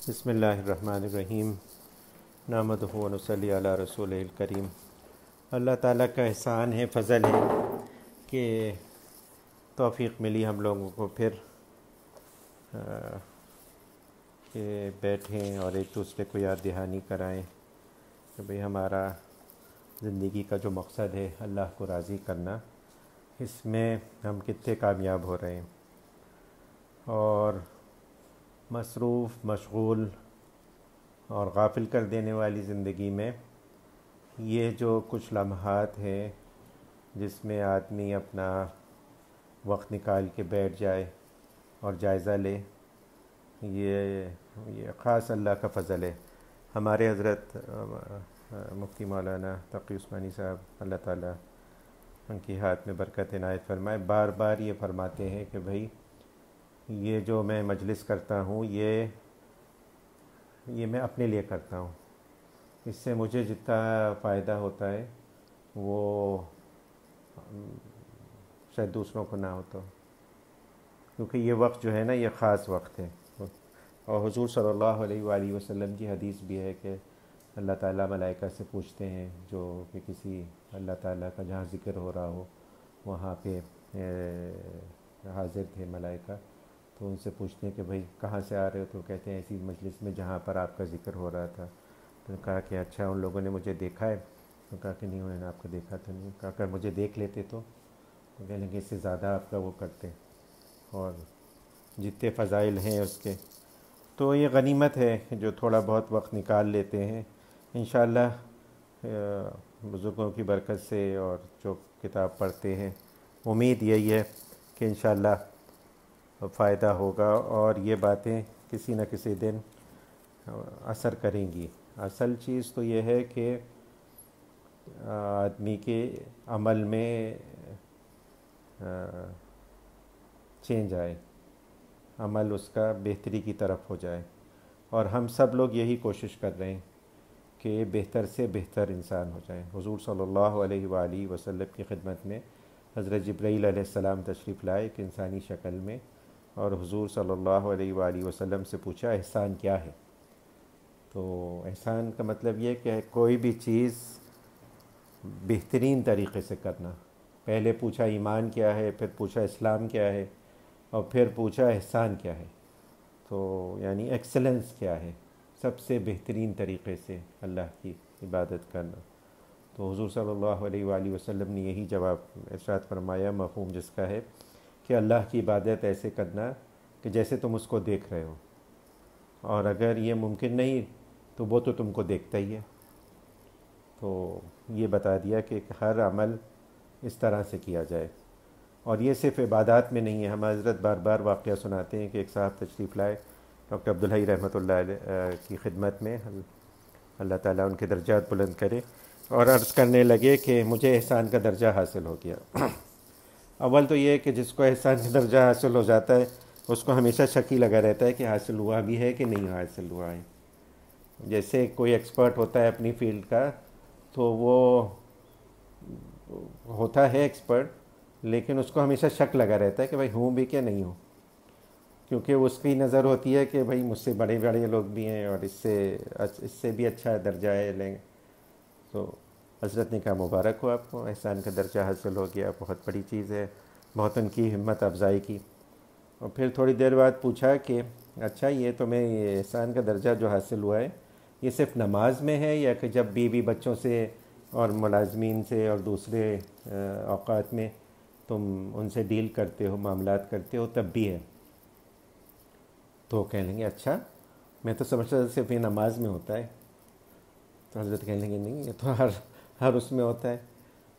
بسم اللہ الرحمن الرحیم نحمدہ و نصلی علی رسول الکریم۔ اللہ تعالیٰ کا احسان ہے، فضل ہے کہ توفیق ملی ہم لوگوں کو پھر کہ بیٹھیں اور ایک دوسرے کو یاد دہانی کرائیں کہ بھئی ہمارا زندگی کا جو مقصد ہے اللہ کو راضی کرنا، اس میں ہم کتنے کامیاب ہو رہے ہیں۔ اور مصروف، مشغول اور غافل کر دینے والی زندگی میں یہ جو کچھ لمحات ہیں جس میں آدمی اپنا وقت نکال کے بیٹھ جائے اور جائزہ لے، یہ خاص اللہ کا فضل ہے۔ ہمارے حضرت مفتی مولانا تقی عثمانی صاحب، اللہ تعالیٰ ان کی ہاتھ میں برکت عنایت فرمائے، بار بار یہ فرماتے ہیں کہ بھئی یہ جو میں مجلس کرتا ہوں یہ میں اپنے لیے کرتا ہوں، اس سے مجھے جتنا فائدہ ہوتا ہے وہ شاید دوسروں کو نہ ہوتا، کیونکہ یہ وقت جو ہے نا یہ خاص وقت ہے۔ اور حضور صلی اللہ علیہ وآلہ وسلم کی حدیث بھی ہے کہ اللہ تعالیٰ ملائکہ سے پوچھتے ہیں، جو کہ کسی اللہ تعالیٰ کا جہاں ذکر ہو رہا ہو وہاں پہ حاضر تھے ملائکہ، تو ان سے پوچھتے ہیں کہ بھئی کہاں سے آ رہے ہو؟ تو کہتے ہیں ایسی مجلس میں جہاں پر آپ کا ذکر ہو رہا تھا۔ تو کہا کہ اچھا ان لوگوں نے مجھے دیکھا ہے؟ تو کہا کہ نہیں، انہوں نے آپ کو دیکھا تو نہیں۔ کہا اگر مجھے دیکھ لیتے تو کہنے کہ اس سے زیادہ آپ کا وہ کرتے، اور جتنے فضائل ہیں اس کے۔ تو یہ غنیمت ہے کہ جو تھوڑا بہت وقت نکال لیتے ہیں، انشاءاللہ بزرگوں کی برکت سے اور جو کتاب پڑھتے ہیں، امید یہی ہے کہ انشاءاللہ فائدہ ہوگا اور یہ باتیں کسی نہ کسی دن اثر کریں گی۔ اصل چیز تو یہ ہے کہ آدمی کے عمل میں چینج آئے، عمل اس کا بہتری کی طرف ہو جائے، اور ہم سب لوگ یہی کوشش کر رہے ہیں کہ بہتر سے بہتر انسان ہو جائیں۔ حضور صلی اللہ علیہ وآلہ وسلم کی خدمت میں حضرت جبرائیل علیہ السلام تشریف لائے ایک انسانی شکل میں، اور حضور صلی اللہ علیہ وآلہ وسلم سے پوچھا احسان کیا ہے؟ تو احسان کا مطلب یہ کہ کوئی بھی چیز بہترین طریقے سے کرنا۔ پہلے پوچھا ایمان کیا ہے، پھر پوچھا اسلام کیا ہے، اور پھر پوچھا احسان کیا ہے، تو یعنی ایکسلنس کیا ہے، سب سے بہترین طریقے سے اللہ کی عبادت کرنا۔ تو حضور صلی اللہ علیہ وآلہ وسلم نے یہی جواب ارشاد فرمایا، مفہوم جس کا ہے کہ اللہ کی عبادت ایسے کرنا کہ جیسے تم اس کو دیکھ رہے ہو، اور اگر یہ ممکن نہیں تو وہ تو تم کو دیکھتا ہی ہے۔ تو یہ بتا دیا کہ ہر عمل اس طرح سے کیا جائے، اور یہ صرف عبادات میں نہیں ہے۔ ہم حضرت بار بار واقعہ سناتے ہیں کہ ایک صاحب تشریف لائے ڈاکٹر عبدالحی رحمۃ اللہ علیہ کی خدمت میں، اللہ تعالیٰ ان کے درجات بلند کرے، اور عرض کرنے لگے کہ مجھے احسان کا درجہ حاصل ہو گیا۔ اول تو یہ ہے کہ جس کو احسان کا درجہ حاصل ہو جاتا ہے اس کو ہمیشہ شک ہی لگا رہتا ہے کہ حاصل ہوا بھی ہے کہ نہیں حاصل ہوا ہے۔ جیسے کوئی ایکسپرٹ ہوتا ہے اپنی فیلڈ کا تو وہ ہوتا ہے ایکسپرٹ، لیکن اس کو ہمیشہ شک لگا رہتا ہے کہ بھائی ہوں بھی کہ نہیں ہوں، کیونکہ اس کی نظر ہوتی ہے کہ بھائی مجھ سے بڑے بڑے لوگ بھی ہیں اور اس سے بھی اچھا درجہ ہے لیں گے۔ تو حضرت نے کہا مبارک ہو آپ کو، احسان کا درجہ حاصل ہو گیا، بہت بڑی چیز ہے، بہت ان کی ہمت افزائی کی۔ اور پھر تھوڑی دیر بعد پوچھا کہ اچھا یہ تمہیں یہ احسان کا درجہ جو حاصل ہوا ہے یہ صرف نماز میں ہے، یا کہ جب بیوی بچوں سے اور ملازمین سے اور دوسرے اوقات میں تم ان سے ڈیل کرتے ہو، معاملات کرتے ہو، تب بھی ہے؟ تو کہنے لگے اچھا، میں تو سمجھتا تھا صرف یہ نماز میں ہوتا ہے۔ تو حضرت کہنے لگے نہیں، یہ تو ہر اس میں ہوتا ہے۔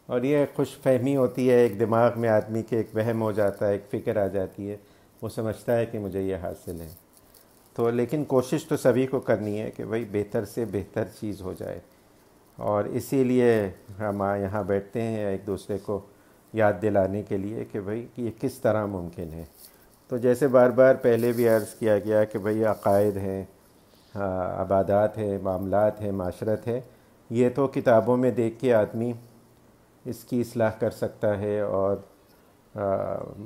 اور یہ خوش فہمی ہوتی ہے، ایک دماغ میں آدمی کے ایک وہم ہو جاتا ہے، ایک فکر آ جاتی ہے، وہ سمجھتا ہے کہ مجھے یہ حاصل ہے۔ تو لیکن کوشش تو سبھی کو کرنی ہے کہ بھئی بہتر سے بہتر چیز ہو جائے، اور اسی لیے ہم یہاں بیٹھتے ہیں ایک دوسرے کو یاد دلانے کے لیے کہ بھئی یہ کس طرح ممکن ہے۔ تو جیسے بار بار پہلے بھی عرض کیا گیا کہ بھئی عقائد ہیں، عبادات ہیں، معاملات ہیں، معاشرت ہے، یہ تو کتابوں میں دیکھ کے آدمی اس کی اصلاح کر سکتا ہے، اور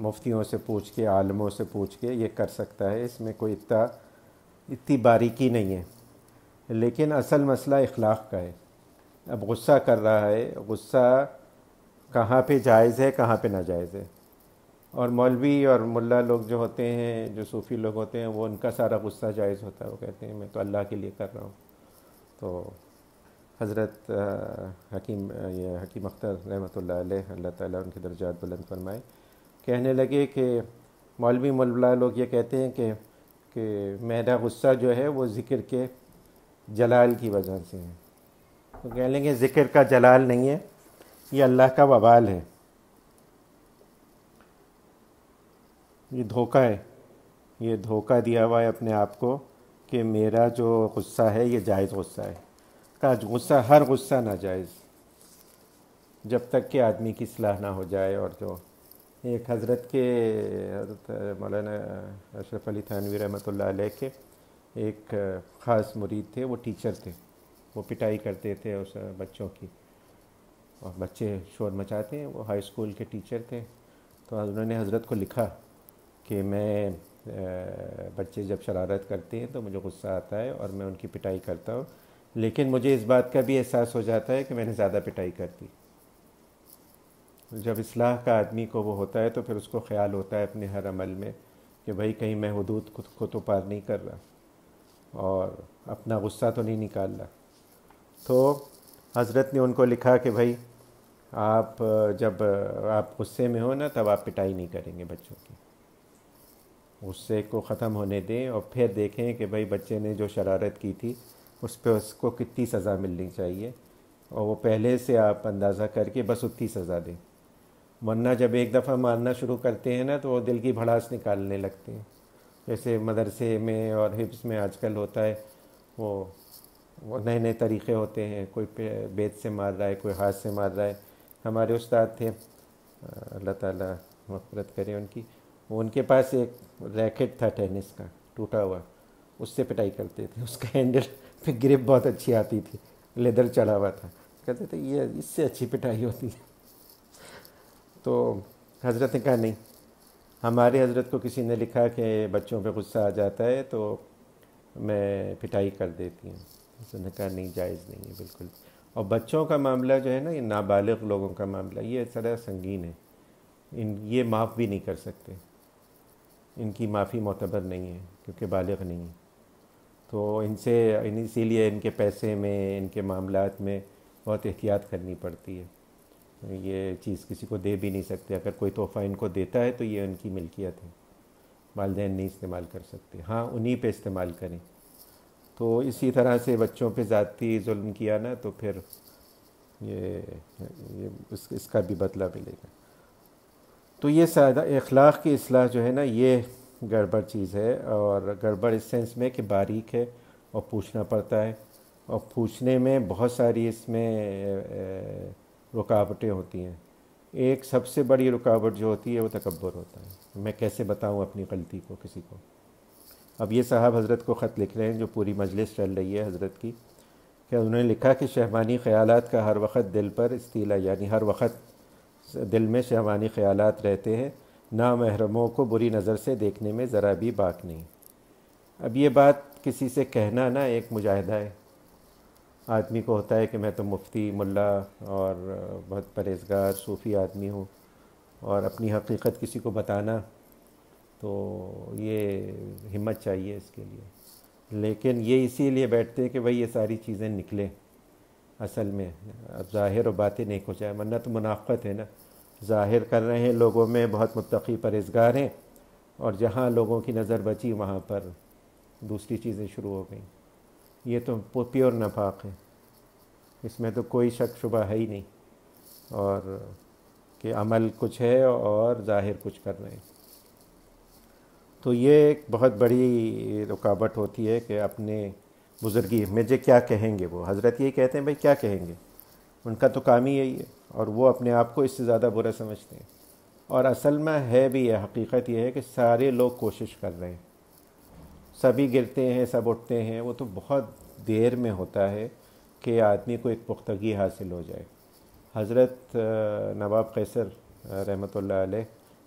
مفتیوں سے پوچھ کے، عالموں سے پوچھ کے یہ کر سکتا ہے، اس میں کوئی اتنا اتنی باریکی نہیں ہے، لیکن اصل مسئلہ اخلاق کا ہے۔ اب غصہ کر رہا ہے، غصہ کہاں پہ جائز ہے کہاں پہ ناجائز ہے۔ اور مولوی اور ملا لوگ جو ہوتے ہیں، جو صوفی لوگ ہوتے ہیں، وہ ان کا سارا غصہ جائز ہوتا ہے، وہ کہتے ہیں میں تو اللہ کے لیے کر رہا ہوں۔ تو حضرت حکیم اختر رحمۃ اللہ علیہ، اللہ تعالیٰ ان کے درجات بلند فرمائے، کہنے لگے کہ مولوی ملا لوگ یہ کہتے ہیں کہ میرا غصہ جو ہے وہ ذکر کے جلال کی وجہ سے ہے۔ تو کہہ لیں گے ذکر کا جلال نہیں ہے، یہ اللہ کا وبال ہے، یہ دھوکہ ہے، یہ دھوکہ دیا ہوا ہے اپنے آپ کو کہ میرا جو غصہ ہے یہ جائز غصہ ہے۔ کا غصہ، ہر غصہ ناجائز، جب تک کہ آدمی کی اصلاح نہ ہو جائے۔ اور جو ایک حضرت مولانا اشرف علی تھانوی رحمۃ اللہ علیہ کے ایک خاص مرید تھے، وہ ٹیچر تھے، وہ پٹائی کرتے تھے اس بچوں کی، اور بچے شور مچاتے ہیں، وہ ہائی اسکول کے ٹیچر تھے۔ تو انہوں نے حضرت کو لکھا کہ میں بچے جب شرارت کرتے ہیں تو مجھے غصہ آتا ہے اور میں ان کی پٹائی کرتا ہوں، لیکن مجھے اس بات کا بھی احساس ہو جاتا ہے کہ میں نے زیادہ پٹائی کر دی۔ جب اصلاح کا آدمی کو وہ ہوتا ہے تو پھر اس کو خیال ہوتا ہے اپنے ہر عمل میں کہ بھائی کہیں میں حدود کو تو پار نہیں کر رہا اور اپنا غصہ تو نہیں نکال رہا۔ تو حضرت نے ان کو لکھا کہ بھائی آپ جب آپ غصے میں ہو نا تب آپ پٹائی نہیں کریں گے بچوں کی، غصے کو ختم ہونے دیں اور پھر دیکھیں کہ بھائی بچے نے جو شرارت کی تھی اس پہ اس کو کتنی سزا ملنی چاہیے، اور وہ پہلے سے آپ اندازہ کر کے بس اتنی سزا دیں۔ ورنہ جب ایک دفعہ مارنا شروع کرتے ہیں نا تو وہ دل کی بھڑاس نکالنے لگتے ہیں، جیسے مدرسے میں اور حفظ میں آج کل ہوتا ہے، وہ نئے نئے طریقے ہوتے ہیں، کوئی بیت سے مار رہا ہے، کوئی ہاتھ سے مار رہا ہے۔ ہمارے استاد تھے، اللہ تعالیٰ مغفرت کرے ان کی، وہ ان کے پاس ایک ریکٹ تھا ٹینس کا ٹوٹا ہوا، اس سے پٹائی کرتے تھے، اس کا ہینڈل پہ گرپ بہت اچھی آتی تھی، لیدر چڑھا ہوا تھا، کہتے تھے یہ اس سے اچھی پٹائی ہوتی ہے۔ تو حضرت نے کہا نہیں، ہمارے حضرت کو کسی نے لکھا کہ بچوں پہ غصہ آ جاتا ہے تو میں پٹائی کر دیتی ہوں۔ اس نے کہا نہیں، جائز نہیں ہے بالکل۔ اور بچوں کا معاملہ جو ہے نا، یہ نابالغ لوگوں کا معاملہ، یہ ذرا سنگین ہے، یہ معاف بھی نہیں کر سکتے، ان کی معافی معتبر نہیں ہے کیونکہ بالغ نہیں ہے۔ تو اسی لیے ان کے پیسے میں، ان کے معاملات میں بہت احتیاط کرنی پڑتی ہے۔ یہ چیز کسی کو دے بھی نہیں سکتے، اگر کوئی تحفہ ان کو دیتا ہے تو یہ ان کی ملکیت ہے، والدین نہیں استعمال کر سکتے، ہاں انہی پہ استعمال کریں۔ تو اسی طرح سے بچوں پہ ذاتی ظلم کیا نا تو پھر اس کا بھی بدلہ ملے گا۔ تو یہ سادہ اخلاق کی اصلاح جو ہے نا، یہ گڑبڑ چیز ہے، اور گڑبڑ اس سینس میں کہ باریک ہے اور پوچھنا پڑتا ہے، اور پوچھنے میں بہت ساری اس میں رکاوٹیں ہوتی ہیں۔ ایک سب سے بڑی رکاوٹ جو ہوتی ہے وہ تکبر ہوتا ہے، میں کیسے بتاؤں اپنی غلطی کو کسی کو۔ اب یہ صاحب حضرت کو خط لکھ رہے ہیں، جو پوری مجلس چل رہی ہے حضرت کی، کہ انہوں نے لکھا کہ شہوانی خیالات کا ہر وقت دل پر استیلا، یعنی ہر وقت دل میں شہوانی خیالات رہتے ہیں، نامحرموں کو بری نظر سے دیکھنے میں ذرا بھی باک نہیں۔ اب یہ بات کسی سے کہنا نا ایک مجاہدہ ہے، آدمی کو ہوتا ہے کہ میں تو مفتی ملا اور بہت پرہیزگار صوفی آدمی ہوں، اور اپنی حقیقت کسی کو بتانا تو یہ ہمت چاہیے اس کے لیے، لیکن یہ اسی لیے بیٹھتے ہیں کہ بھئی یہ ساری چیزیں نکلیں اصل میں، اب ظاہر و باطن ایک ہو جائے، ورنہ تو منافقت ہے نا، ظاہر کر رہے ہیں لوگوں میں بہت متقی پرہیزگار ہیں، اور جہاں لوگوں کی نظر بچی وہاں پر دوسری چیزیں شروع ہو گئیں۔ یہ تو پیور نفاق ہے، اس میں تو کوئی شک شبہ ہے ہی نہیں، اور کہ عمل کچھ ہے اور ظاہر کچھ کر رہے ہیں۔ تو یہ ایک بہت بڑی رکاوٹ ہوتی ہے کہ اپنے بزرگی مجھے کیا کہیں گے، وہ حضرت یہ کہتے ہیں بھائی کیا کہیں گے، ان کا تو کام ہی یہی ہے، اور وہ اپنے آپ کو اس سے زیادہ برا سمجھتے ہیں۔ اور اصل میں ہے بھی یہ، حقیقت یہ ہے کہ سارے لوگ کوشش کر رہے ہیں، سبھی گرتے ہیں سب اٹھتے ہیں، وہ تو بہت دیر میں ہوتا ہے کہ آدمی کو ایک پختگی حاصل ہو جائے۔ حضرت نواب قیصر رحمۃ اللہ علیہ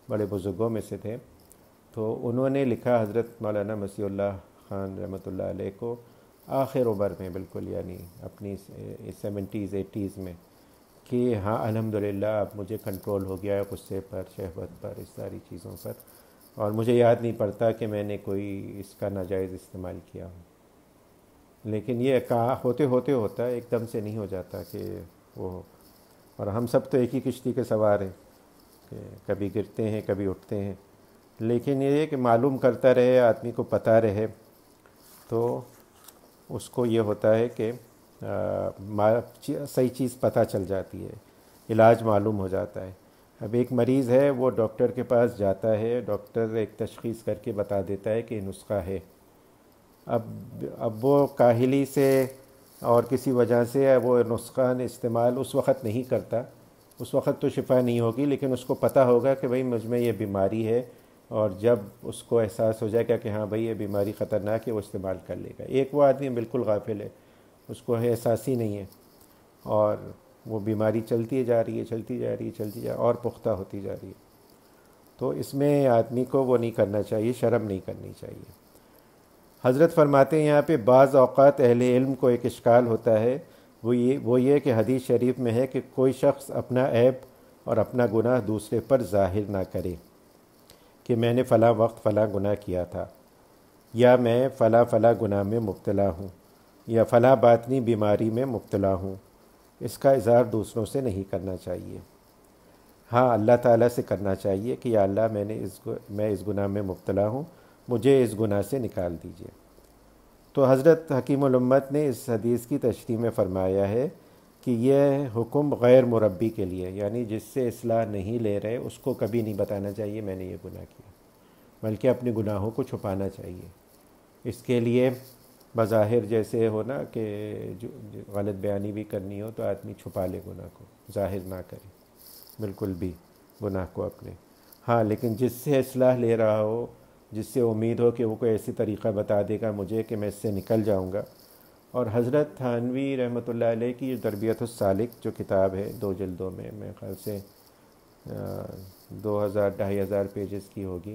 بڑے بزرگوں میں سے تھے، تو انہوں نے لکھا، حضرت مولانا مسیح اللہ خان رحمۃ اللہ علیہ کو آخر عمر میں بالکل یعنی اپنی 70s 80s میں کہ ہاں الحمدللہ اب مجھے کنٹرول ہو گیا ہے غصے پر، شہوت پر، اس ساری چیزوں پر، اور مجھے یاد نہیں پڑتا کہ میں نے کوئی اس کا ناجائز استعمال کیا ہو۔ لیکن یہ کہا ہوتے ہوتے ہوتا ہے، ایک دم سے نہیں ہو جاتا کہ وہ ہو۔ اور ہم سب تو ایک ہی کشتی کے سوار ہیں کہ کبھی گرتے ہیں کبھی اٹھتے ہیں، لیکن یہ ہے کہ معلوم کرتا رہے، آدمی کو پتہ رہے تو اس کو یہ ہوتا ہے کہ صحیح چیز پتہ چل جاتی ہے، علاج معلوم ہو جاتا ہے۔ اب ایک مریض ہے، وہ ڈاکٹر کے پاس جاتا ہے، ڈاکٹر ایک تشخیص کر کے بتا دیتا ہے کہ نسخہ ہے۔ اب وہ کاہلی سے اور کسی وجہ سے وہ نسخہ استعمال اس وقت نہیں کرتا، اس وقت تو شفا نہیں ہوگی، لیکن اس کو پتہ ہوگا کہ بھئی مجھ میں یہ بیماری ہے، اور جب اس کو احساس ہو جائے گا کہ ہاں بھئی یہ بیماری خطرناک ہے، وہ استعمال کر لے گا۔ ایک وہ آدمی بالکل غافل ہے، اس کو احساس ہی نہیں ہے، اور وہ بیماری چلتی جا رہی ہے، چلتی جا رہی ہے، چلتی جا رہی ہے، اور پختہ ہوتی جا رہی ہے۔ تو اس میں آدمی کو وہ نہیں کرنا چاہیے، شرم نہیں کرنی چاہیے۔ حضرت فرماتے ہیں یہاں پہ بعض اوقات اہل علم کو ایک اشکال ہوتا ہے، وہ یہ کہ حدیث شریف میں ہے کہ کوئی شخص اپنا عیب اور اپنا گناہ دوسرے پر ظاہر نہ کرے کہ میں نے فلاں وقت فلاں گناہ کیا تھا، یا میں فلاں فلاں گناہ میں مبتلا ہوں، یا فلاں باطنی بیماری میں مبتلا ہوں۔ اس کا اظہار دوسروں سے نہیں کرنا چاہیے۔ ہاں اللہ تعالیٰ سے کرنا چاہیے کہ یا اللہ میں اس گناہ میں مبتلا ہوں، مجھے اس گناہ سے نکال دیجیے۔ تو حضرت حکیم الامت نے اس حدیث کی تشریح میں فرمایا ہے کہ یہ حکم غیر مربی کے لیے، یعنی جس سے اصلاح نہیں لے رہے اس کو کبھی نہیں بتانا چاہیے میں نے یہ گناہ کیا، بلکہ اپنے گناہوں کو چھپانا چاہیے۔ اس کے لیے بظاہر جیسے ہو نا کہ جو غلط بیانی بھی کرنی ہو تو آدمی چھپا لے گناہ کو، ظاہر نہ کرے بالکل بھی گناہ کو اپنے۔ ہاں لیکن جس سے اصلاح لے رہا ہو، جس سے امید ہو کہ وہ کوئی ایسی طریقہ بتا دے گا مجھے کہ میں اس سے نکل جاؤں گا۔ اور حضرت تھانوی رحمۃ اللہ علیہ کی تربیت السالک جو کتاب ہے 2 جلدوں میں، میرے خیال سے 2,000-2,500 پیجز کی ہوگی،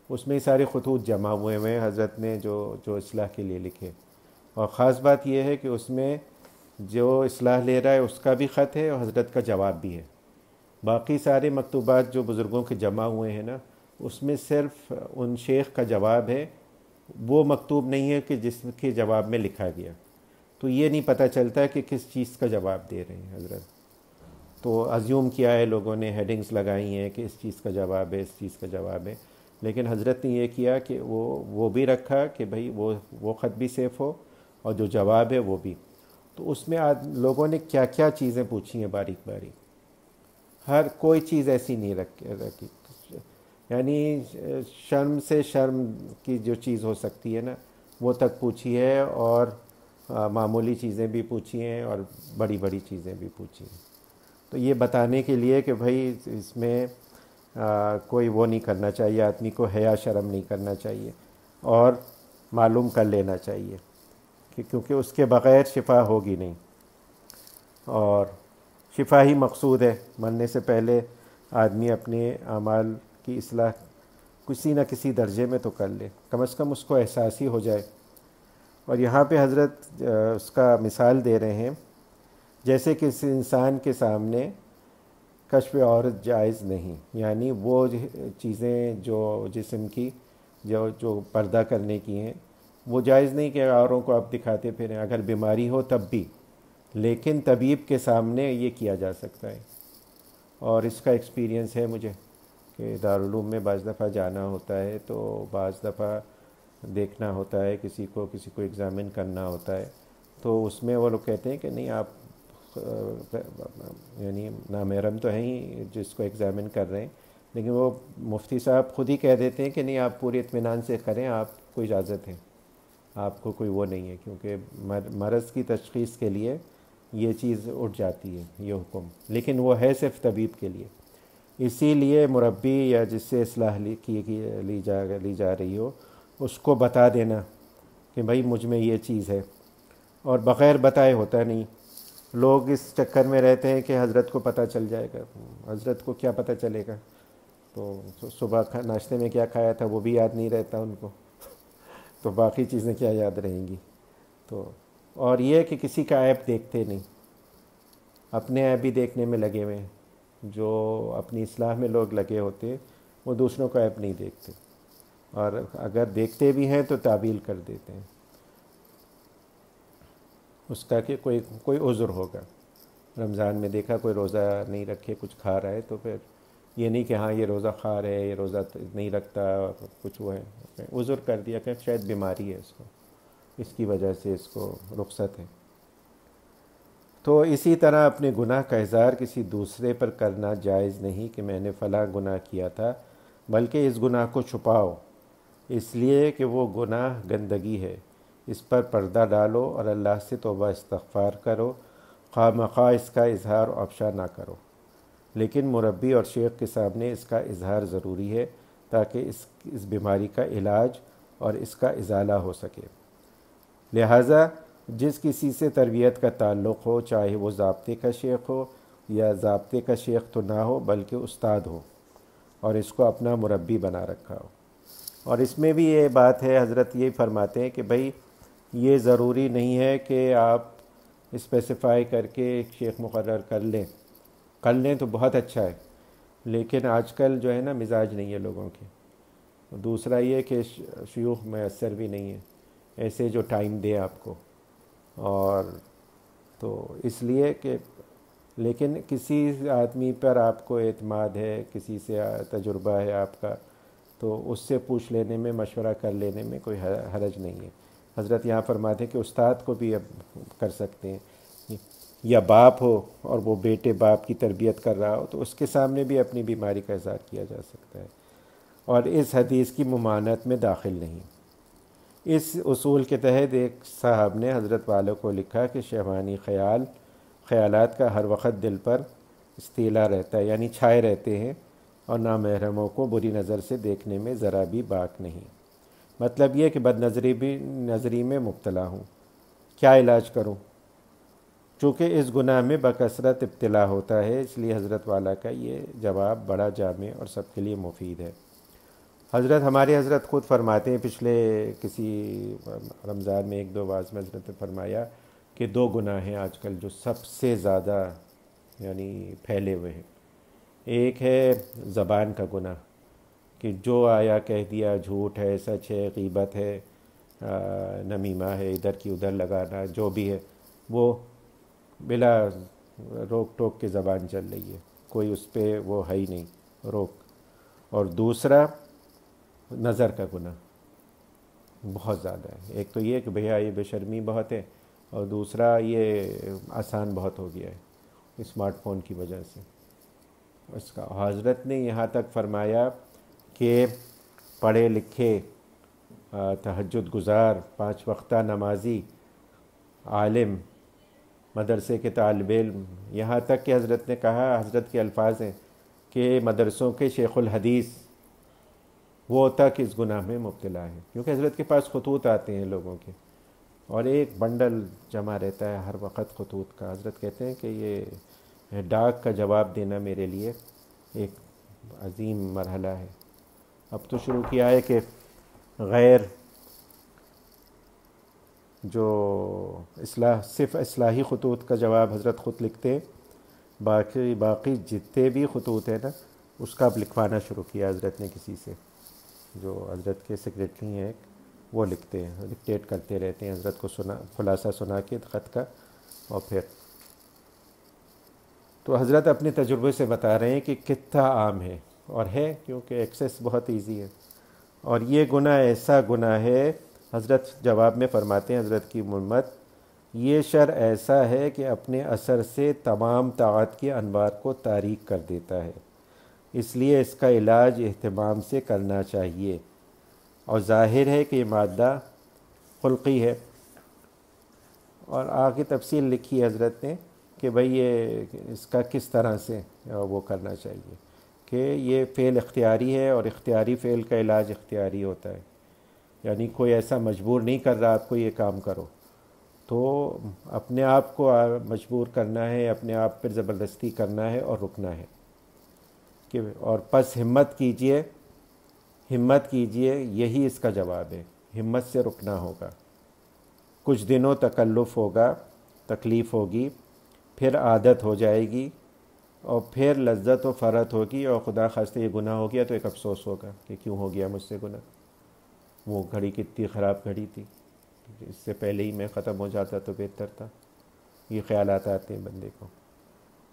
اس میں سارے خطوط جمع ہوئے ہیں حضرت نے جو اصلاح کے لیے لکھے۔ اور خاص بات یہ ہے کہ اس میں جو اصلاح لے رہا ہے اس کا بھی خط ہے اور حضرت کا جواب بھی ہے۔ باقی سارے مکتوبات جو بزرگوں کے جمع ہوئے ہیں نا، اس میں صرف ان شیخ کا جواب ہے، وہ مکتوب نہیں ہے کہ جس کے جواب میں لکھا گیا، تو یہ نہیں پتہ چلتا کہ کس چیز کا جواب دے رہے ہیں حضرت۔ تو ازیوم کیا ہے لوگوں نے، ہیڈنگز لگائی ہیں کہ اس چیز کا جواب ہے، اس چیز کا جواب ہے، لیکن حضرت نے یہ کیا کہ وہ بھی رکھا کہ بھئی وہ خط بھی سیف ہو اور جو جواب ہے وہ بھی۔ تو اس میں لوگوں نے کیا کیا چیزیں پوچھی ہیں باریک باریک، ہر کوئی چیز ایسی نہیں رکھی، یعنی شرم سے شرم کی جو چیز ہو سکتی ہے نا وہ تک پوچھی ہے، اور معمولی چیزیں بھی پوچھی ہیں اور بڑی بڑی چیزیں بھی پوچھی ہیں۔ تو یہ بتانے کے لیے کہ بھئی اس میں کوئی وہ نہیں کرنا چاہیے، آدمی کو حیا شرم نہیں کرنا چاہیے، اور معلوم کر لینا چاہیے کیونکہ اس کے بغیر شفا ہوگی نہیں، اور شفا ہی مقصود ہے۔ مرنے سے پہلے آدمی اپنے اعمال کی اصلاح کسی نہ کسی درجے میں تو کر لے، کم از کم اس کو احساس ہی ہو جائے۔ اور یہاں پہ حضرت اس کا مثال دے رہے ہیں، جیسے کہ اس انسان کے سامنے کشف عورت جائز نہیں، یعنی وہ چیزیں جو جسم کی جو پردہ کرنے کی ہیں وہ جائز نہیں کہ اوروں کو آپ دکھاتے پھریں، اگر بیماری ہو تب بھی، لیکن طبیب کے سامنے یہ کیا جا سکتا ہے۔ اور اس کا ایکسپیرینس ہے مجھے کہ دارالعلوم میں بعض دفعہ جانا ہوتا ہے تو بعض دفعہ دیکھنا ہوتا ہے کسی کو ایگزامن کرنا ہوتا ہے، تو اس میں وہ لوگ کہتے ہیں کہ نہیں آپ یعنی نامحرم تو ہیں ہی جس کو ایگزامن کر رہے ہیں، لیکن وہ مفتی صاحب خود ہی کہہ دیتے ہیں کہ نہیں آپ پوری اطمینان سے کریں، آپ کو اجازت ہے، آپ کو کوئی وہ نہیں ہے، کیونکہ مرض کی تشخیص کے لیے یہ چیز اٹھ جاتی ہے یہ حکم، لیکن وہ ہے صرف طبیب کے لیے۔ اسی لیے مربی یا جس سے اصلاح لی جا رہی ہو اس کو بتا دینا کہ بھائی مجھ میں یہ چیز ہے، اور بغیر بتائے ہوتا نہیں۔ لوگ اس چکر میں رہتے ہیں کہ حضرت کو پتہ چل جائے گا، حضرت کو کیا پتہ چلے گا، تو صبح ناشتے میں کیا کھایا تھا وہ بھی یاد نہیں رہتا ان کو، تو باقی چیزیں کیا یاد رہیں گی؟ تو اور یہ کہ کسی کا عیب دیکھتے نہیں، اپنے عیب بھی دیکھنے میں لگے ہوئے ہیں۔ جو اپنی اصلاح میں لوگ لگے ہوتے وہ دوسروں کا عیب نہیں دیکھتے، اور اگر دیکھتے بھی ہیں تو تعویل کر دیتے ہیں اس کا کہ کوئی عذر ہوگا۔ رمضان میں دیکھا کوئی روزہ نہیں رکھے کچھ کھا رہا ہے، تو پھر یہ نہیں کہ ہاں یہ روزہ خار ہے، یہ روزہ نہیں رکھتا، کچھ وہ ہے، عذر کر دیا کہ شاید بیماری ہے اس کو، اس کی وجہ سے اس کو رخصت ہے۔ تو اسی طرح اپنے گناہ کا اظہار کسی دوسرے پر کرنا جائز نہیں کہ میں نے فلاں گناہ کیا تھا، بلکہ اس گناہ کو چھپاؤ، اس لیے کہ وہ گناہ گندگی ہے، اس پر پردہ ڈالو اور اللہ سے توبہ استغفار کرو، خواہ مخواہ اس کا اظہار و افشا نہ کرو، لیکن مربی اور شیخ کے سامنے اس کا اظہار ضروری ہے تاکہ اس بیماری کا علاج اور اس کا ازالہ ہو سکے۔ لہٰذا جس کسی سے تربیت کا تعلق ہو، چاہے وہ ضابطے کا شیخ ہو یا ضابطے کا شیخ تو نہ ہو بلکہ استاد ہو، اور اس کو اپنا مربی بنا رکھا ہو۔ اور اس میں بھی یہ بات ہے، حضرت یہ فرماتے ہیں کہ بھئی یہ ضروری نہیں ہے کہ آپ اسپیسیفائی کر کے ایک شیخ مقرر کر لیں تو بہت اچھا ہے، لیکن آج کل جو ہے نا مزاج نہیں ہے لوگوں کے۔ دوسرا یہ کہ شیوخ میسر بھی نہیں ہے ایسے جو ٹائم دے آپ کو، اور تو اس لیے کہ لیکن کسی آدمی پر آپ کو اعتماد ہے، کسی سے تجربہ ہے آپ کا، تو اس سے پوچھ لینے میں، مشورہ کر لینے میں کوئی حرج نہیں ہے۔ حضرت یہاں فرماتے ہیں کہ استاد کو بھی اب کر سکتے ہیں، یا باپ ہو اور وہ بیٹے باپ کی تربیت کر رہا ہو تو اس کے سامنے بھی اپنی بیماری کا اظہار کیا جا سکتا ہے، اور اس حدیث کی ممانعت میں داخل نہیں۔ اس اصول کے تحت ایک صاحب نے حضرت والوں کو لکھا کہ شہوانی خیالات کا ہر وقت دل پر استیلا رہتا ہے، یعنی چھائے رہتے ہیں، اور نامحرموں کو بری نظر سے دیکھنے میں ذرا بھی باک نہیں۔ مطلب یہ کہ بد نظری میں مبتلا ہوں، کیا علاج کروں؟ چونکہ اس گناہ میں بکثرت ابتلا ہوتا ہے، اس لیے حضرت والا کا یہ جواب بڑا جامع اور سب کے لیے مفید ہے۔ ہمارے حضرت خود فرماتے ہیں، پچھلے کسی رمضان میں ایک دو واعظ میں حضرت نے فرمایا کہ دو گناہ ہیں آج کل جو سب سے زیادہ یعنی پھیلے ہوئے ہیں۔ ایک ہے زبان کا گناہ، کہ جو آیا کہہ دیا، جھوٹ ہے، سچ ہے، غیبت ہے، نمیمہ ہے، ادھر کی ادھر لگانا، جو بھی ہے وہ بلا روک ٹوک کے زبان چل رہی ہے، کوئی اس پہ وہ ہے ہی نہیں روک۔ اور دوسرا نظر کا گناہ بہت زیادہ ہے۔ ایک تو یہ کہ بھیا یہ بے شرمی بہت ہے، اور دوسرا یہ آسان بہت ہو گیا ہے اسمارٹ فون کی وجہ سے اس کا۔ حضرت نے یہاں تک فرمایا کہ پڑھے لکھے، تہجد گزار، 5 وقتہ نمازی، عالم، مدرسے کے طالب علم، یہاں تک کہ حضرت نے کہا، حضرت کے الفاظ ہیں کہ مدرسوں کے شیخ الحدیث وہ تک اس گناہ میں مبتلا ہے، کیونکہ حضرت کے پاس خطوط آتے ہیں لوگوں کے، اور ایک بنڈل جمع رہتا ہے ہر وقت خطوط کا۔ حضرت کہتے ہیں کہ یہ ڈاک کا جواب دینا میرے لیے ایک عظیم مرحلہ ہے۔ اب تو شروع کیا ہے کہ غیر جو صرف اصلاحی خطوط کا جواب حضرت خود لکھتے ہیں، باقی جتنے بھی خطوط ہیں نا اس کا اب لکھوانا شروع کیا حضرت نے، کسی سے جو حضرت کے سیکریٹری ہیں ایک، وہ لکھتے ہیں، ڈکٹیٹ کرتے رہتے ہیں حضرت کو، خلاصہ سنا کے خط کا، اور پھر تو حضرت اپنے تجربے سے بتا رہے ہیں کہ کتنا عام ہے، اور ہے کیونکہ ایکسیس بہت ایزی ہے، اور یہ گناہ ایسا گناہ ہے، حضرت جواب میں فرماتے ہیں حضرت کی امت، یہ شر ایسا ہے کہ اپنے اثر سے تمام طاعت کے انوار کو تاریک کر دیتا ہے، اس لیے اس کا علاج اہتمام سے کرنا چاہیے، اور ظاہر ہے کہ یہ مادہ خلقی ہے۔ اور آگے تفصیل لکھی حضرت نے کہ بھئی یہ اس کا کس طرح سے وہ کرنا چاہیے، کہ یہ فعل اختیاری ہے، اور اختیاری فعل کا علاج اختیاری ہوتا ہے، یعنی کوئی ایسا مجبور نہیں کر رہا آپ کو یہ کام کرو، تو اپنے آپ کو مجبور کرنا ہے، اپنے آپ پر زبردستی کرنا ہے اور رکنا ہے کہ اور پس ہمت کیجئے، یہی اس کا جواب ہے ہمت سے رکنا ہوگا. کچھ دنوں تکلف ہوگا، تکلیف ہوگی، پھر عادت ہو جائے گی، اور پھر لذت و فرحت ہوگی، اور خدا خواستہ یہ گناہ ہو گیا تو ایک افسوس ہوگا کہ کیوں ہو گیا مجھ سے گناہ. وہ گھڑی کتنی خراب گھڑی تھی، اس سے پہلے ہی میں ختم ہو جاتا تو بہتر تھا. یہ خیالات آتے ہیں بندے کو،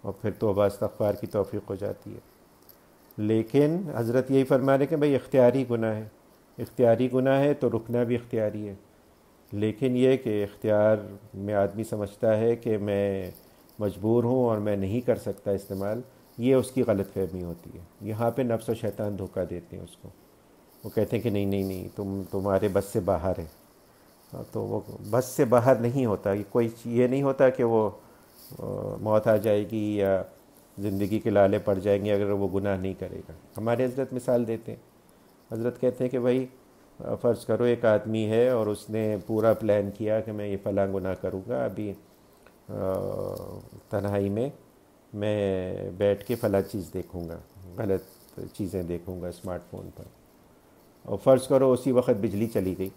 اور پھر توبہ استغفار کی توفیق ہو جاتی ہے. لیکن حضرت یہی فرما رہے کہ بھئی اختیاری گناہ ہے، اختیاری گناہ ہے تو رکنا بھی اختیاری ہے. لیکن یہ کہ اختیار میں آدمی سمجھتا ہے کہ میں مجبور ہوں اور میں نہیں کر سکتا استعمال، یہ اس کی غلط فہمی ہوتی ہے. یہاں پہ نفس و شیطان دھوکہ دیتے ہیں اس کو. وہ کہتے ہیں کہ نہیں نہیں نہیں، تمہارے بس سے باہر ہے. تو وہ بس سے باہر نہیں ہوتا. کوئی یہ نہیں ہوتا کہ وہ موت آ جائے گی یا زندگی کے لالے پڑ جائیں گے اگر وہ گناہ نہیں کرے گا. ہمارے حضرت مثال دیتے ہیں. حضرت کہتے ہیں کہ بھائی فرض کرو ایک آدمی ہے اور اس نے پورا پلان کیا کہ میں یہ فلاں گناہ کروں گا، ابھی تنہائی میں بیٹھ کے فلاں چیز دیکھوں گا، غلط چیزیں دیکھوں گا اسمارٹ فون پر. اور فرض کرو اسی وقت بجلی چلی گئی،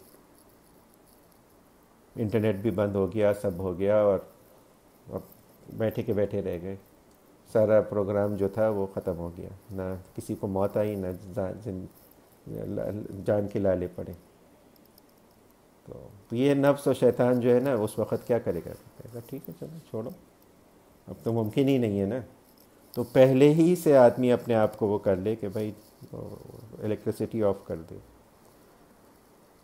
انٹرنیٹ بھی بند ہو گیا، سب ہو گیا، اور اب بیٹھے کے بیٹھے رہ گئے. سارا پروگرام جو تھا وہ ختم ہو گیا. نہ کسی کو موت آئی، نہ جان کے لالے پڑے. تو یہ نفس و شیطان جو ہے نا اس وقت کیا کرے گا؟ کہے گا ٹھیک ہے چلو چھوڑو، اب تو ممکن ہی نہیں ہے نا. تو پہلے ہی سے آدمی اپنے آپ کو وہ کر لے کہ بھائی الیکٹریسٹی آف کر دے.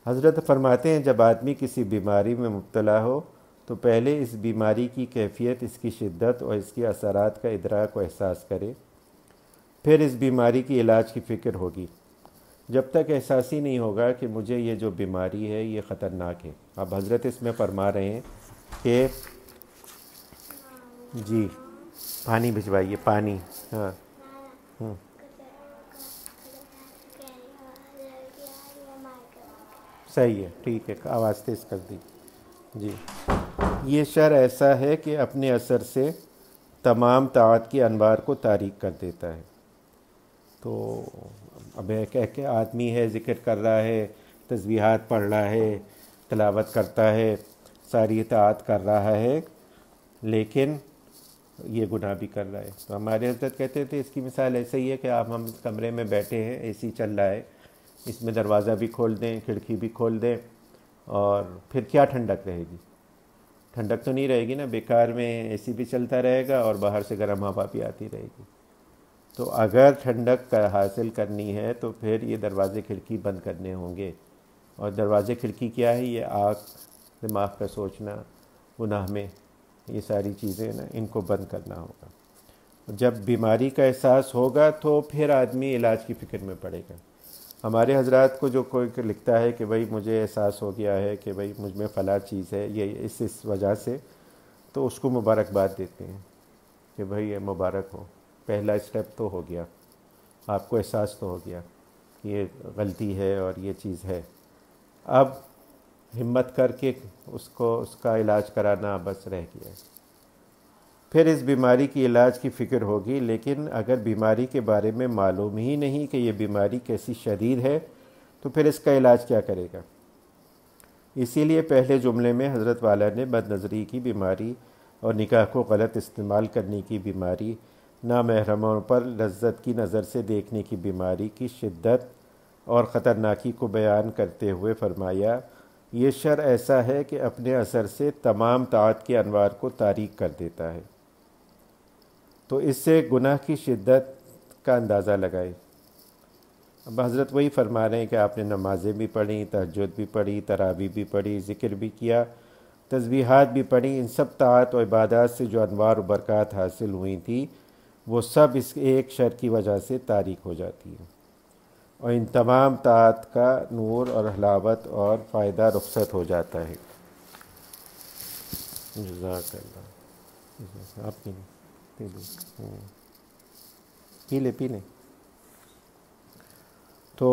حضرت فرماتے ہیں جب آدمی کسی بیماری میں مبتلا ہو تو پہلے اس بیماری کی کیفیت، اس کی شدت اور اس کے اثرات کا ادراک و احساس کرے، پھر اس بیماری کی علاج کی فکر ہوگی. جب تک احساس ہی نہیں ہوگا کہ مجھے یہ جو بیماری ہے یہ خطرناک ہے. اب حضرت اس میں فرما رہے ہیں کہ جی پانی بھجوائیے، پانی. ہاں صحیح ہے، ٹھیک ہے، آواز تیز کر دی. جی یہ شر ایسا ہے کہ اپنے اثر سے تمام طاعت کی انوار کو تاریک کر دیتا ہے. تو اب کہ آدمی ہے ذکر کر رہا ہے، تسبیحات پڑھ رہا ہے، تلاوت کرتا ہے، ساری اطاعت کر رہا ہے، لیکن یہ گناہ بھی کر رہا ہے. تو ہمارے حضرت کہتے تھے اس کی مثال ایسے ہی ہے کہ آپ ہم کمرے میں بیٹھے ہیں، اے سی چل رہا ہے، اس میں دروازہ بھی کھول دیں، کھڑکی بھی کھول دیں، اور پھر کیا ٹھنڈک رہے گی؟ ٹھنڈک تو نہیں رہے گی نا. بیکار میں اے سی بھی چلتا رہے گا اور باہر سے گرم ہوا بھی آتی رہے گی. تو اگر ٹھنڈک حاصل کرنی ہے تو پھر یہ دروازے کھڑکی بند کرنے ہوں گے. اور دروازے کھڑکی کیا ہے؟ یہ آنکھ، دماغ کا سوچنا، گناہ میں یہ ساری چیزیں نا ان کو بند کرنا ہوگا. جب بیماری کا احساس ہوگا تو پھر آدمی علاج کی فکر میں پڑے گا. ہمارے حضرات کو جو کوئی لکھتا ہے کہ بھائی مجھے احساس ہو گیا ہے کہ بھائی مجھ میں فلاں چیز ہے یہ اس وجہ سے، تو اس کو مبارکباد دیتے ہیں کہ بھائی یہ مبارک ہو، پہلا اسٹیپ تو ہو گیا، آپ کو احساس تو ہو گیا کہ یہ غلطی ہے اور یہ چیز ہے. اب ہمت کر کے اس کا علاج کرانا بس رہ گیا ہے. پھر اس بیماری کی علاج کی فکر ہوگی، لیکن اگر بیماری کے بارے میں معلوم ہی نہیں کہ یہ بیماری کیسی شدید ہے تو پھر اس کا علاج کیا کرے گا؟ اسی لیے پہلے جملے میں حضرت والا نے بد نظری کی بیماری اور نکاح کو غلط استعمال کرنے کی بیماری، نامحرموں پر لذت کی نظر سے دیکھنے کی بیماری کی شدت اور خطرناکی کو بیان کرتے ہوئے فرمایا یہ شر ایسا ہے کہ اپنے اثر سے تمام طاعت کے انوار کو تاریک کر دیتا ہے. تو اس سے گناہ کی شدت کا اندازہ لگائے. اب حضرت وہی فرما رہے ہیں کہ آپ نے نمازیں بھی پڑھیں، تہجد بھی پڑھی، تراویح بھی پڑھی، ذکر بھی کیا، تسبیحات بھی پڑھی، ان سب طاعت و عبادات سے جو انوار و برکات حاصل ہوئی تھی وہ سب اس ایک شر کی وجہ سے تاریک ہو جاتی ہیں، اور ان تمام طاعت کا نور اور حلاوت اور فائدہ رخصت ہو جاتا ہے. جزاک اللہ. آپ پی لیں. تو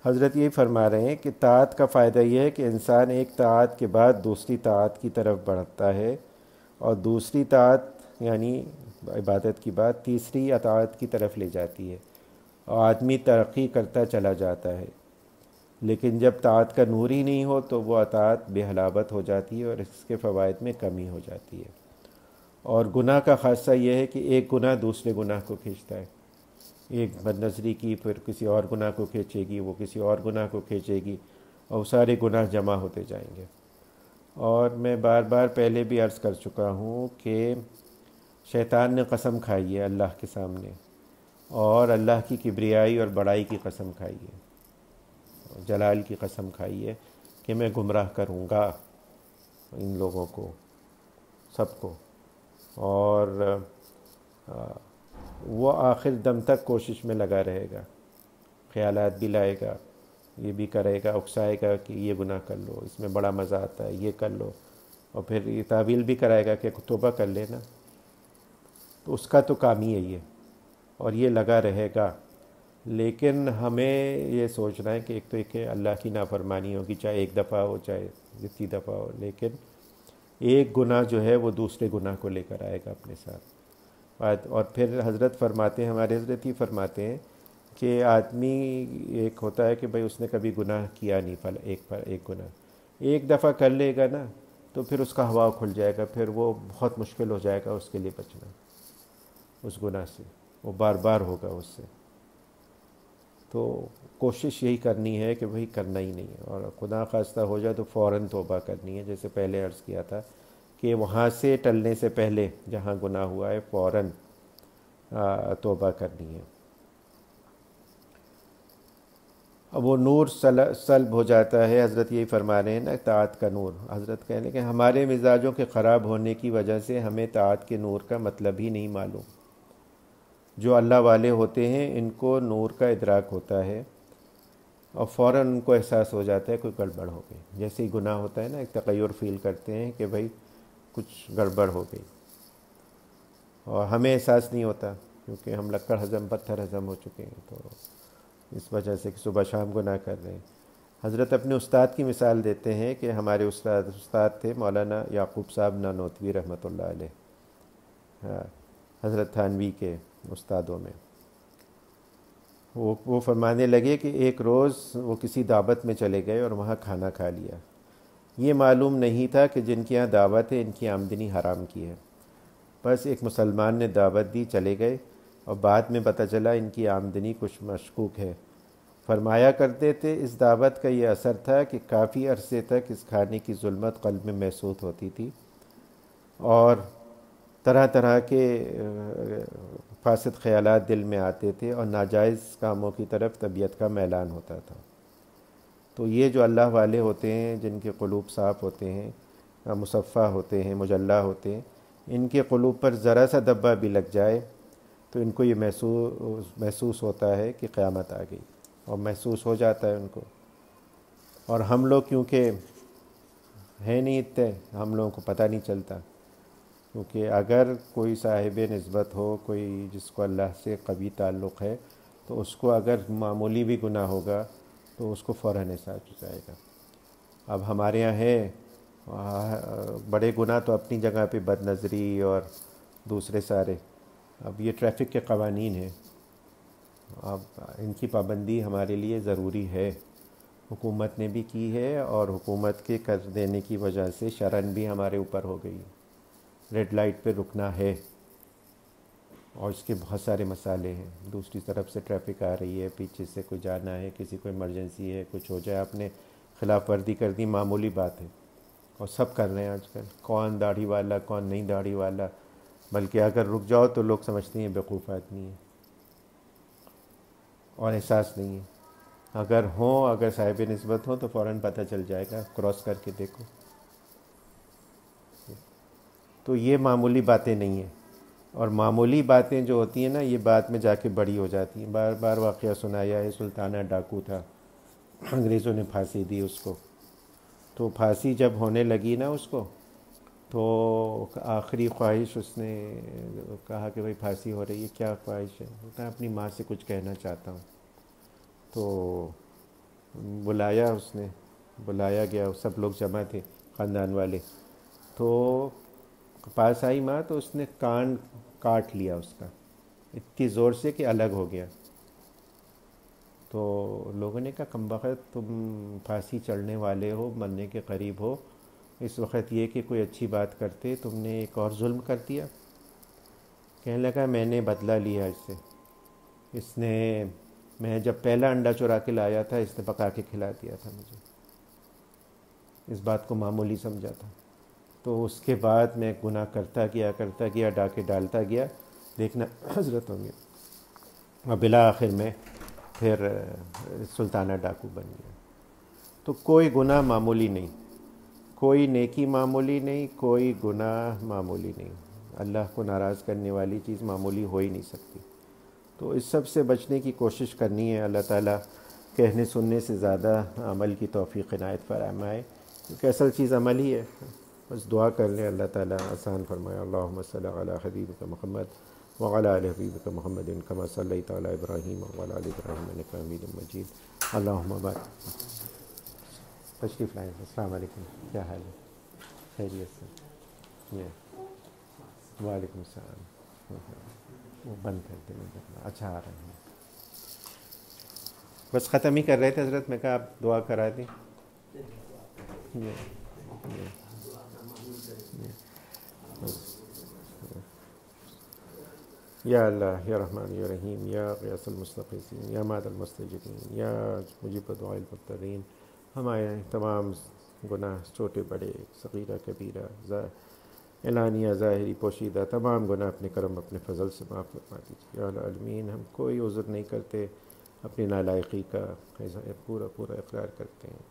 حضرت یہ فرما رہے ہیں کہ طاعت کا فائدہ یہ ہے کہ انسان ایک طاعت کے بعد دوسری طاعت کی طرف بڑھتا ہے، اور دوسری طاعت یعنی عبادت کی بات تیسری اطاعت کی طرف لے جاتی ہے، اور آدمی ترقی کرتا چلا جاتا ہے، لیکن جب طاعت کا نور ہی نہیں ہو تو وہ اطاعت بے حلاوت ہو جاتی ہے اور اس کے فوائد میں کمی ہو جاتی ہے۔ اور گناہ کا خاصہ یہ ہے کہ ایک گناہ دوسرے گناہ کو کھینچتا ہے، ایک بد نظری کی پھر کسی اور گناہ کو کھینچے گی، وہ کسی اور گناہ کو کھینچے گی، اور سارے گناہ جمع ہوتے جائیں گے۔ اور میں بار بار پہلے بھی عرض کر چکا ہوں کہ شیطان نے قسم کھائی ہے اللہ کے سامنے، اور اللہ کی کبریائی اور بڑائی کی قسم کھائی ہے، جلال کی قسم کھائی ہے کہ میں گمراہ کروں گا ان لوگوں کو، سب کو، اور وہ آخر دم تک کوشش میں لگا رہے گا، خیالات بھی لائے گا، یہ بھی کرے گا، اکسائے گا کہ یہ گناہ کر لو، اس میں بڑا مزہ آتا ہے، یہ کر لو، اور پھر یہ تعویل بھی کرائے گا کہ توبہ کر لینا۔ تو اس کا تو کام ہی یہی ہے، اور یہ لگا رہے گا۔ لیکن ہمیں یہ سوچنا ہے کہ ایک تو ایک اللہ کی نافرمانی ہوگی، چاہے ایک دفعہ ہو چاہے جتنی دفعہ ہو، لیکن ایک گناہ جو ہے وہ دوسرے گناہ کو لے کر آئے گا اپنے ساتھ۔ اور پھر حضرت فرماتے ہیں، ہمارے حضرت ہی فرماتے ہیں کہ آدمی ایک ہوتا ہے کہ بھئی اس نے کبھی گناہ کیا نہیں، ایک گناہ ایک دفعہ کر لے گا نا تو پھر اس کا ہوا کھل جائے گا، پھر وہ بہت مشکل ہو جائے گا اس کے لیے بچنا اس گناہ سے، وہ بار بار ہوگا اس سے۔ تو کوشش یہی کرنی ہے کہ بھئی کرنا ہی نہیں ہے، اور خدا خواستہ ہو جائے تو فوراً توبہ کرنی ہے، جیسے پہلے عرض کیا تھا کہ وہاں سے ٹلنے سے پہلے جہاں گناہ ہوا ہے فوراً توبہ کرنی ہے۔ اب وہ نور سلب ہو جاتا ہے، حضرت یہی فرما رہے ہیں نا، طاعت کا نور۔ حضرت کہنے کہ ہمارے مزاجوں کے خراب ہونے کی وجہ سے ہمیں طاعت کے نور کا مطلب ہی نہیں معلوم۔ جو اللہ والے ہوتے ہیں ان کو نور کا ادراک ہوتا ہے، اور فوراً ان کو احساس ہو جاتا ہے کوئی گڑبڑ ہو گئی، جیسے ہی گناہ ہوتا ہے نا ایک تغیر فیل کرتے ہیں کہ بھئی کچھ گڑبڑ ہو گئی، اور ہمیں احساس نہیں ہوتا کیونکہ ہم لکڑ ہضم پتھر ہضم ہو چکے ہیں، تو اس وجہ سے کہ صبح شام گناہ کر رہے ہیں۔ حضرت اپنے استاد کی مثال دیتے ہیں کہ ہمارے استاد تھے مولانا یعقوب صاحب نانوتوی رحمۃ اللہ علیہ، ہاں، حضرت تھانوی کے استادوں میں۔ وہ فرمانے لگے کہ ایک روز وہ کسی دعوت میں چلے گئے اور وہاں کھانا کھا لیا۔ یہ معلوم نہیں تھا کہ جن کے یہاں دعوت ہے ان کی آمدنی حرام کی ہے، بس ایک مسلمان نے دعوت دی، چلے گئے، اور بعد میں پتہ چلا ان کی آمدنی کچھ مشکوک ہے۔ فرمایا کرتے تھے اس دعوت کا یہ اثر تھا کہ کافی عرصے تک اس کھانے کی ظلمت قلب میں محسوس ہوتی تھی، اور طرح طرح کے فاسد خیالات دل میں آتے تھے، اور ناجائز کاموں کی طرف طبیعت کا میلان ہوتا تھا۔ تو یہ جو اللہ والے ہوتے ہیں جن کے قلوب صاف ہوتے ہیں، مصفح ہوتے ہیں، مجلہ ہوتے ہیں، ان کے قلوب پر ذرا سا دبہ بھی لگ جائے تو ان کو یہ محسوس ہوتا ہے کہ قیامت آ گئی، اور محسوس ہو جاتا ہے ان کو۔ اور ہم لوگ کیونکہ ہیں نہیں اتنے، ہم لوگوں کو پتہ نہیں چلتا، کیونکہ اگر کوئی صاحب نسبت ہو، کوئی جس کو اللہ سے قوی تعلق ہے، تو اس کو اگر معمولی بھی گناہ ہوگا تو اس کو فوراً احساس ہو جائے گا۔ اب ہمارے یہاں ہے بڑے گناہ تو اپنی جگہ پہ بد نظری اور دوسرے سارے، اب یہ ٹریفک کے قوانین ہیں، اب ان کی پابندی ہمارے لیے ضروری ہے، حکومت نے بھی کی ہے، اور حکومت کے کر دینے کی وجہ سے شرعاً بھی ہمارے اوپر ہو گئی، ریڈ لائٹ پہ رکنا ہے، اور اس کے بہت سارے مسالے ہیں۔ دوسری طرف سے ٹریفک آ رہی ہے، پیچھے سے کوئی جانا ہے، کسی کو ایمرجنسی ہے، کچھ ہو جائے، آپ نے خلاف ورزی کر دی، معمولی بات ہے، اور سب کر رہے ہیں آج کل، کون داڑھی والا کون نہیں داڑھی والا، بلکہ اگر رک جاؤ تو لوگ سمجھتے ہیں بیوقوف آدمی ہے، اور احساس نہیں ہے۔ اگر صاحب نسبت ہوں تو فوراً پتہ چل جائے گا، کراس کر کے دیکھو۔ تو یہ معمولی باتیں نہیں ہیں، اور معمولی باتیں جو ہوتی ہیں نا یہ بعد میں جا کے بڑی ہو جاتی ہیں۔ بار بار واقعہ سنایا ہے، سلطانہ ڈاکو تھا، انگریزوں نے پھانسی دی اس کو، تو پھانسی جب ہونے لگی نا اس کو، تو آخری خواہش اس نے کہا کہ بھئی پھانسی ہو رہی ہے، کیا خواہش ہے؟ میں اپنی ماں سے کچھ کہنا چاہتا ہوں۔ تو بلایا گیا، سب لوگ جمع تھے خاندان والے، تو پاس آئی ماں، تو اس نے کاٹ لیا اس کا اتنی زور سے کہ الگ ہو گیا. تو لوگوں نے کہا کم بخت تم پھانسی چڑھنے والے ہو, مرنے کے قریب ہو, اس وقت یہ کہ کوئی اچھی بات کرتے تم نے ایک اور ظلم کر دیا. کہنے لگا میں نے بدلہ لیا اس سے. اس نے, میں جب پہلا انڈا چرا کے لایا تھا اس نے پکا کے کھلا دیا تھا مجھے, اس بات کو معمولی سمجھا تھا. تو اس کے بعد میں گناہ کرتا گیا ڈاکے ڈالتا گیا, دیکھنا حضرت ہوں گے, اور بالآخر میں پھر سلطانہ ڈاکو بن گیا. تو کوئی گناہ معمولی نہیں, کوئی نیکی معمولی نہیں, کوئی گناہ معمولی نہیں. اللہ کو ناراض کرنے والی چیز معمولی ہو ہی نہیں سکتی. تو اس سب سے بچنے کی کوشش کرنی ہے. اللہ تعالیٰ کہنے سننے سے زیادہ عمل کی توفیق عنایت فرمائے, کیونکہ اصل چیز عمل ہی ہے. بس دعا کر لیں اللہ تعالیٰ آسان فرمائے. اللہم صلی علی حبیبک محمد وعلی آل حبیبک محمد کما صلیت علی ابراہیم وعلی آل ابراہیم انک حمید مجید. اللہم بارک. تشریف لائیں. السلام علیکم, کیا حال ہے؟ خیریت سے؟ وعلیکم السلام. وہ بند کر دیں. اچھا آ رہے ہیں, بس ختم ہی کر رہے تھے حضرت. میں کہا آپ دعا کرا دیں. یا اللہ یا رحمان یا رحیم یا غیاث المستغیثین یا ماد المستجیبین یا مجیب دعاء المضطرین. ہمارے تمام گناہ چھوٹے بڑے, صغیرہ کبیرہ, اعلانیہ ظاہری پوشیدہ, تمام گناہ اپنے کرم اپنے فضل سے معاف فرما دیجیے یا العالمین. ہم کوئی عذر نہیں کرتے, اپنی نالائقی کا پورا اقرار کرتے ہیں.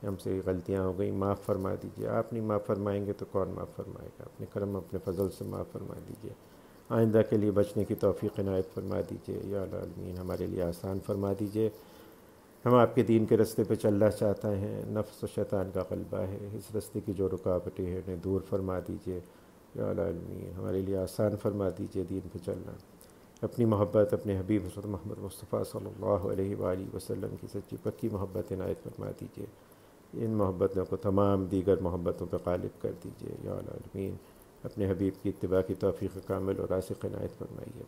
ہم سے غلطیاں ہو گئیں, معاف فرما دیجیے. آپ نہیں معاف فرمائیں گے تو کون معاف فرمائے گا؟ اپنے کرم اپنے فضل سے معاف فرما دیجیے. آئندہ کے لیے بچنے کی توفیق عنایت فرما دیجیے یا العالمین. ہمارے لیے آسان فرما دیجیے. ہم آپ کے دین کے رستے پہ چلنا چاہتے ہیں, نفس و شیطان کا غلبہ ہے, اس رستے کی جو رکاوٹیں ہیں انہیں دور فرما دیجیے یا العالمین. ہمارے لیے آسان فرما دیجیے دین پہ چلنا. اپنی محبت اپنے حبیب حضرت محمد مصطفیٰ صلی اللہ علیہ وآلہ وسلم کی سچی پکی محبت عنایت فرما دیجیے. ان محبتوں کو تمام دیگر محبتوں پہ غالب کر دیجیے یا العالمین. اپنے حبیب کی اتباع کی توفیق کامل اور راسخ عنایت فرمائیے.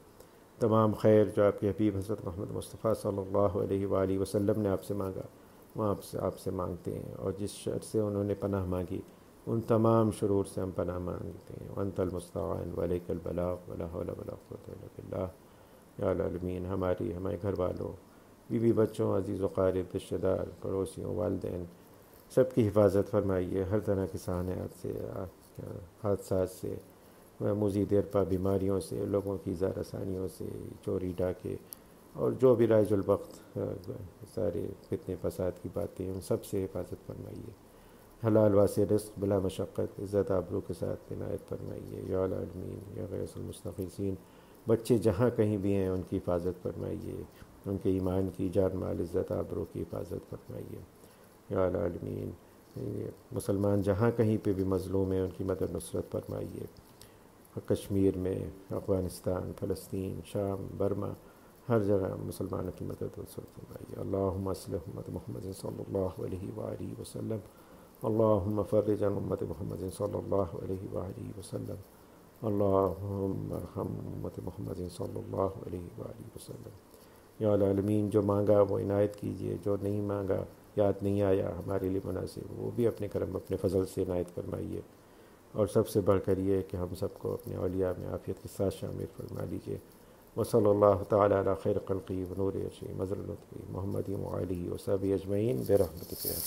تمام خیر جو آپ کے حبیب حضرت محمد مصطفیٰ صلی اللہ علیہ وآلہ وسلم نے آپ سے مانگا وہ آپ سے مانگتے ہیں, اور جس شر سے انہوں نے پناہ مانگی ان تمام شرور سے ہم پناہ مانگتے ہیں. وانت المستعان وعلیک البلاغ ولا حول ولا قوة الا باللہ یا العالمین. ہمارے گھر والوں, بیوی بچوں, عزیز و قارب, رشتہ دار, پڑوسیوں, والدین, سب کی حفاظت فرمائیے ہر طرح کی سانحات سے, حادثات سے, موذی دیرپا بیماریوں سے, لوگوں کی زار رسانیوں سے, چوری ڈاکے اور جو بھی رائج الوقت سارے فتنے فساد کی باتیں, ان سب سے حفاظت فرمائیے. حلال واسع رزق بلا مشقت عزت آبرو کے ساتھ عنایت فرمائیے یا العالمین یا غیاث المستغیثین. بچے جہاں کہیں بھی ہیں ان کی حفاظت فرمائیے, ان کے ایمان کی, جان مال, عزت آبرو کی حفاظت فرمائیے یا العالمین. مسلمان جہاں کہیں پہ بھی مظلوم ہیں ان کی مدد نصرت فرمائیے. کشمیر میں, افغانستان, فلسطین, شام, برما, ہر جگہ مسلمانوں کی مدد نصرت فرمائیے. اللہم اصلح امت محمد صلی اللہ علیہ وآلہ وسلم. اللہم فرج عن امت محمد صلی اللہ علیہ وآلہ وسلم. اللہم ارحم امت محمد صلی اللہ علیہ وآلہ وسلم یا العالمین. جو مانگا وہ عنایت کیجیے, جو نہیں مانگا, یاد نہیں آیا ہمارے لیے مناسب, وہ بھی اپنے کرم اپنے فضل سے عنایت فرمائیے. اور سب سے بڑھ کر یہ کہ ہم سب کو اپنے اولیاء میں عافیت کے ساتھ شامل فرما لیجیے. وصلی اللہ تعالی علی خیر خلقی ونور عرشی مظہر لطفی محمد وآلہ وصحبہ اجمعین برحمتک یا